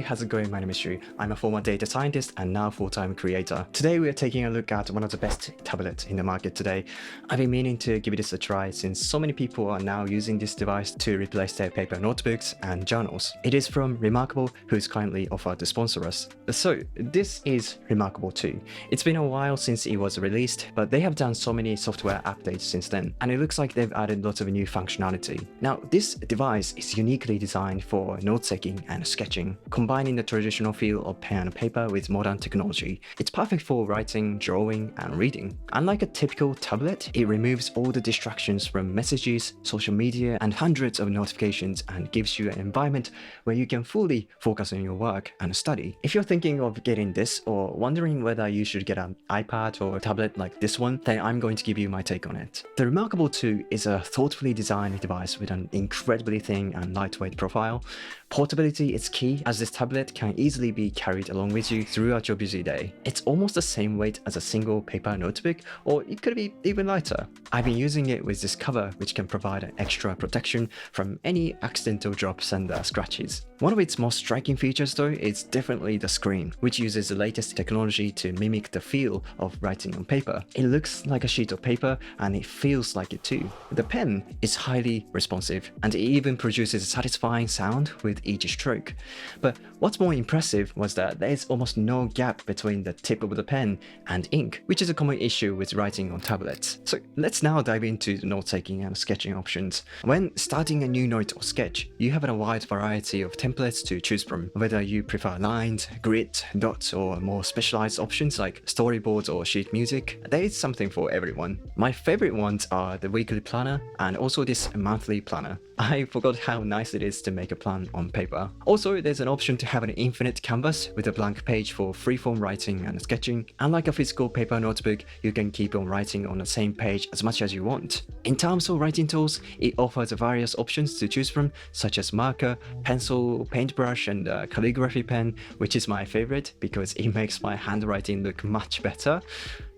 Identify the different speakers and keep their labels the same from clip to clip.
Speaker 1: how's it going? My name is Shu. I'm a former data scientist and now full-time creator. Today we are taking a look at one of the best tablets in the market today. I've been meaning to give this a try since so many people are now using this device to replace their paper notebooks and journals. It is from reMarkable, who's kindly offered to sponsor us. So this is reMarkable 2. It's been a while since it was released, but they have done so many software updates since then, and it looks like they've added lots of new functionality. Now, this device is uniquely designed for note-taking and sketching, combining the traditional feel of pen and paper with modern technology. It's perfect for writing, drawing, and reading. Unlike a typical tablet, it removes all the distractions from messages, social media, and hundreds of notifications and gives you an environment where you can fully focus on your work and study. If you're thinking of getting this or wondering whether you should get an iPad or a tablet like this one, then I'm going to give you my take on it. The reMarkable 2 is a thoughtfully designed device with an incredibly thin and lightweight profile. Portability is key, as this tablet can easily be carried along with you throughout your busy day. It's almost the same weight as a single paper notebook, or it could be even lighter. I've been using it with this cover, which can provide an extra protection from any accidental drops and scratches. One of its most striking features though is definitely the screen, which uses the latest technology to mimic the feel of writing on paper. It looks like a sheet of paper and it feels like it too. The pen is highly responsive and it even produces a satisfying sound with each stroke. But what's more impressive was that there's almost no gap between the tip of the pen and ink, which is a common issue with writing on tablets. So let's now dive into the note-taking and sketching options. When starting a new note or sketch, you have a wide variety of templates to choose from, whether you prefer lines, grid, dots, or more specialized options like storyboards or sheet music. There is something for everyone. My favorite ones are the weekly planner and also this monthly planner. I forgot how nice it is to make a plan on paper. Also, there's an option to have an infinite canvas with a blank page for freeform writing and sketching. Unlike a physical paper notebook, you can keep on writing on the same page as much as you want. In terms of writing tools, it offers various options to choose from, such as marker, pencil, paintbrush, and calligraphy pen, which is my favorite because it makes my handwriting look much better.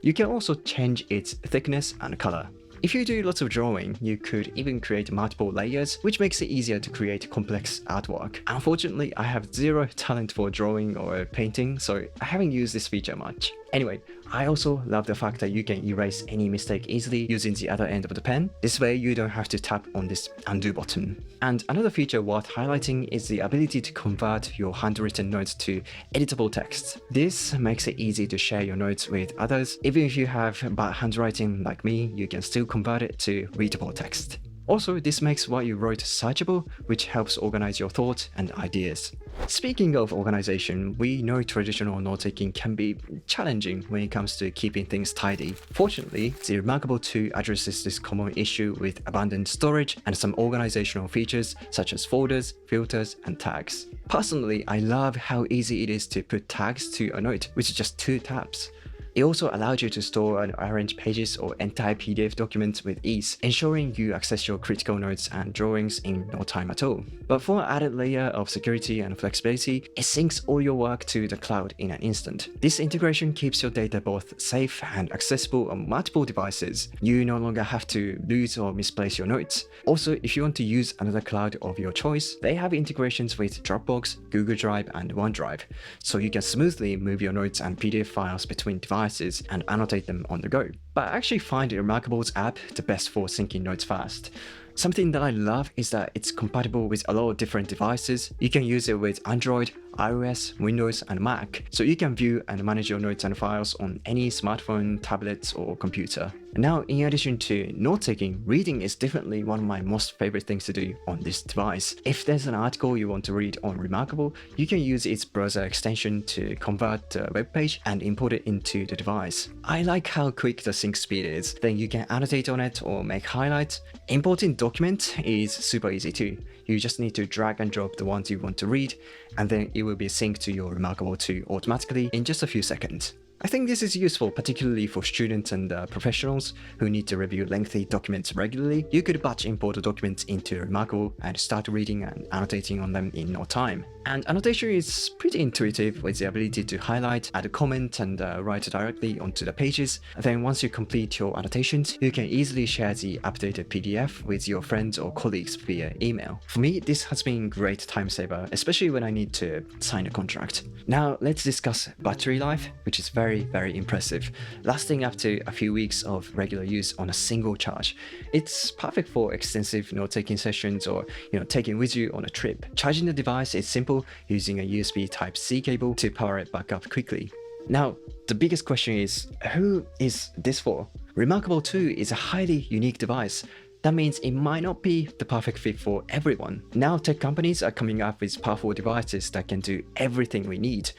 Speaker 1: You can also change its thickness and color. If you do lots of drawing, you could even create multiple layers, which makes it easier to create complex artwork. Unfortunately, I have zero talent for drawing or painting, so I haven't used this feature much. Anyway, I also love the fact that you can erase any mistake easily using the other end of the pen. This way you don't have to tap on this undo button. And another feature worth highlighting is the ability to convert your handwritten notes to editable text. This makes it easy to share your notes with others. Even if you have bad handwriting like me, you can still convert it to readable text. Also, this makes what you wrote searchable, which helps organize your thoughts and ideas. Speaking of organization, we know traditional note-taking can be challenging when it comes to keeping things tidy. Fortunately, the reMarkable 2 addresses this common issue with abundant storage and some organizational features such as folders, filters, and tags. Personally, I love how easy it is to put tags to a note with just 2 taps. It also allows you to store and arrange pages or entire PDF documents with ease, ensuring you access your critical notes and drawings in no time at all. But for an added layer of security and flexibility, it syncs all your work to the cloud in an instant. This integration keeps your data both safe and accessible on multiple devices. You no longer have to lose or misplace your notes. Also, if you want to use another cloud of your choice, they have integrations with Dropbox, Google Drive, and OneDrive, so you can smoothly move your notes and PDF files between devices and annotate them on the go. But I actually find reMarkable's app the best for syncing notes fast. Something that I love is that it's compatible with a lot of different devices. You can use it with Android, iOS, Windows, and Mac, so you can view and manage your notes and files on any smartphone, tablet, or computer. Now, in addition to note-taking, reading is definitely one of my most favorite things to do on this device. If there's an article you want to read on reMarkable, you can use its browser extension to convert the web page and import it into the device. I like how quick the sync speed is. Then you can annotate on it or make highlights. Importing documents is super easy too. You just need to drag and drop the ones you want to read, and then it will be synced to your reMarkable 2 automatically in just a few seconds. I think this is useful particularly for students and professionals who need to review lengthy documents regularly. You could batch import the documents into reMarkable and start reading and annotating on them in no time. And annotation is pretty intuitive with the ability to highlight, add a comment, and write directly onto the pages. Then once you complete your annotations, you can easily share the updated PDF with your friends or colleagues via email. For me, this has been a great time saver, especially when I need to sign a contract. Now let's discuss battery life, which is very impressive, lasting up to a few weeks of regular use on a single charge. It's perfect for extensive note-taking sessions or taking with you on a trip. Charging the device is simple, using a USB Type-C cable to power it back up quickly. Now, the biggest question is, who is this for? reMarkable 2 is a highly unique device. That means it might not be the perfect fit for everyone. Now tech companies are coming up with powerful devices that can do everything we need.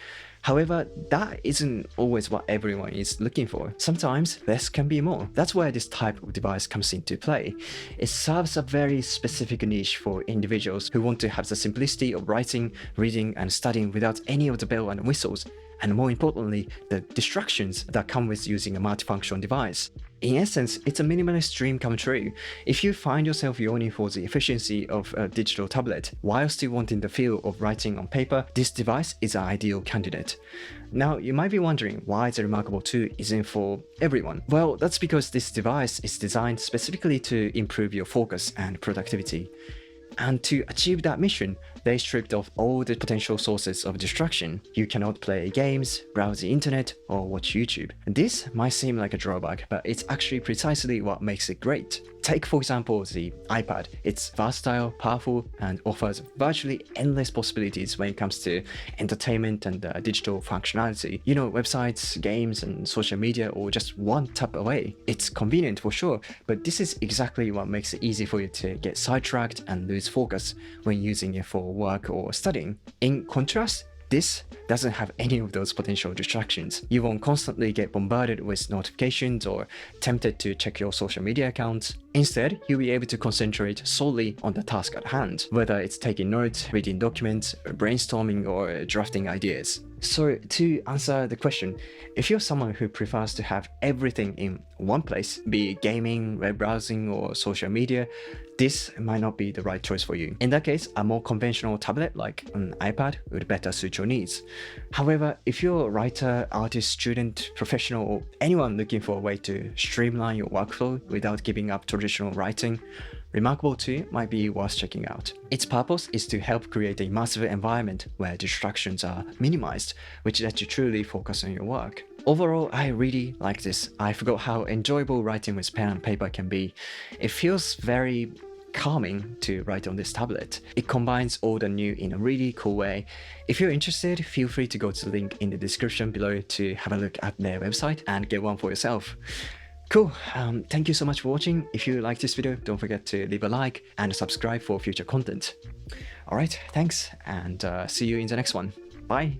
Speaker 1: However, that isn't always what everyone is looking for. Sometimes less can be more. That's where this type of device comes into play. It serves a very specific niche for individuals who want to have the simplicity of writing, reading, and studying without any of the bells and whistles, and more importantly, the distractions that come with using a multifunction device. In essence, it's a minimalist dream come true. If you find yourself yearning for the efficiency of a digital tablet while still wanting the feel of writing on paper, this device is an ideal candidate. Now, you might be wondering why the reMarkable 2 isn't for everyone. Well, that's because this device is designed specifically to improve your focus and productivity. And to achieve that mission, they stripped off all the potential sources of distraction. You cannot play games, browse the internet, or watch YouTube. This might seem like a drawback, but it's actually precisely what makes it great. Take for example the iPad. It's versatile, powerful, and offers virtually endless possibilities when it comes to entertainment and digital functionality. Websites, games, and social media all just one tap away. It's convenient for sure, but this is exactly what makes it easy for you to get sidetracked and lose focus when using it for work or studying. In contrast, this doesn't have any of those potential distractions. You won't constantly get bombarded with notifications or tempted to check your social media accounts. Instead, you'll be able to concentrate solely on the task at hand, whether it's taking notes, reading documents, brainstorming, or drafting ideas. So to answer the question, if you're someone who prefers to have everything in one place, be it gaming, web browsing, or social media, this might not be the right choice for you. In that case, a more conventional tablet like an iPad would better suit your needs. However, if you're a writer, artist, student, professional, or anyone looking for a way to streamline your workflow without giving up traditional writing, reMarkable 2 might be worth checking out. Its purpose is to help create an immersive environment where distractions are minimized, which lets you truly focus on your work. Overall, I really like this. I forgot how enjoyable writing with pen and paper can be. It feels very calming to write on this tablet. It combines old and new in a really cool way. If you're interested, feel free to go to the link in the description below to have a look at their website and get one for yourself. Cool, thank you so much for watching. If you like this video, don't forget to leave a like and subscribe for future content. Alright, thanks, and see you in the next one. Bye!